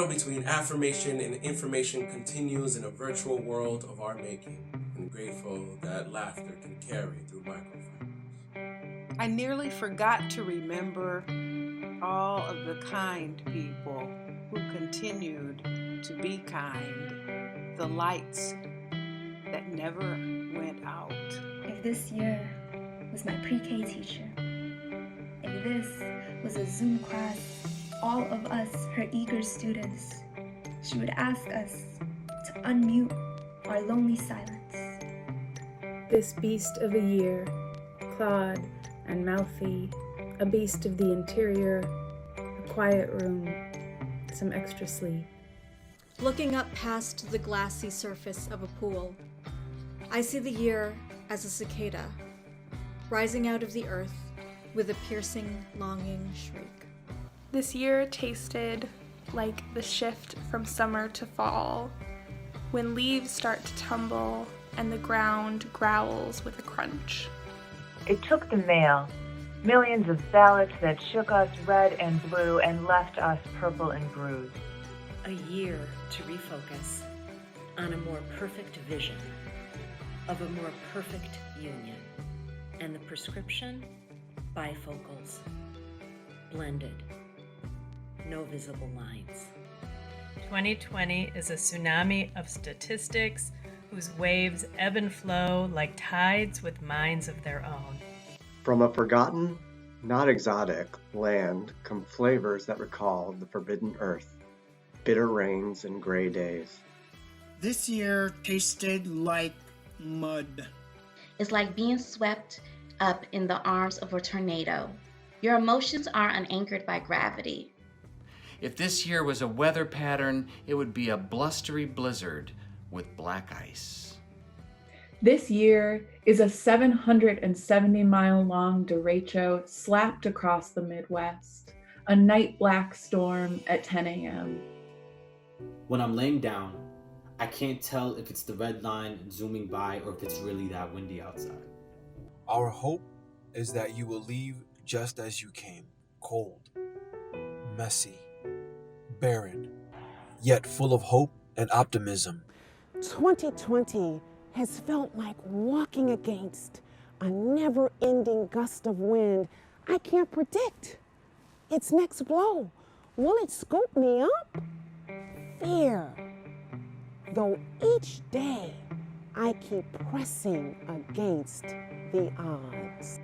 between affirmation and information continues in a virtual world of our making, and grateful that laughter can carry through microphones. I nearly forgot to remember all of the kind people who continued to be kind, the lights that never went out. If this year was my pre-K teacher, if this was a Zoom class, all of us, her eager students, she would ask us to unmute our lonely silence. This beast of a year, clawed and mouthy, a beast of the interior, a quiet room, some extra sleep. Looking up past the glassy surface of a pool, I see the year as a cicada, rising out of the earth with a piercing, longing shriek. This year tasted like the shift from summer to fall, when leaves start to tumble and the ground growls with a crunch. It took the mail, millions of ballots that shook us red and blue and left us purple and bruised. A year to refocus on a more perfect vision of a more perfect union, and the prescription, bifocals, blended, no visible lines. 2020 is a tsunami of statistics whose waves ebb and flow like tides with minds of their own. From a forgotten, not exotic, land come flavors that recall the forbidden earth, bitter rains and gray days. This year tasted like mud. It's like being swept up in the arms of a tornado. Your emotions are unanchored by gravity. If this year was a weather pattern, it would be a blustery blizzard with black ice. This year is a 770-mile-long derecho slapped across the Midwest, a night black storm at 10 a.m. When I'm laying down, I can't tell if it's the red line zooming by or if it's really that windy outside. Our hope is that you will leave just as you came, cold, messy, barren, yet full of hope and optimism. 2020 has felt like walking against a never-ending gust of wind I can't predict its next blow. Will it scoop me up? Fear. Though each day I keep pressing against the odds.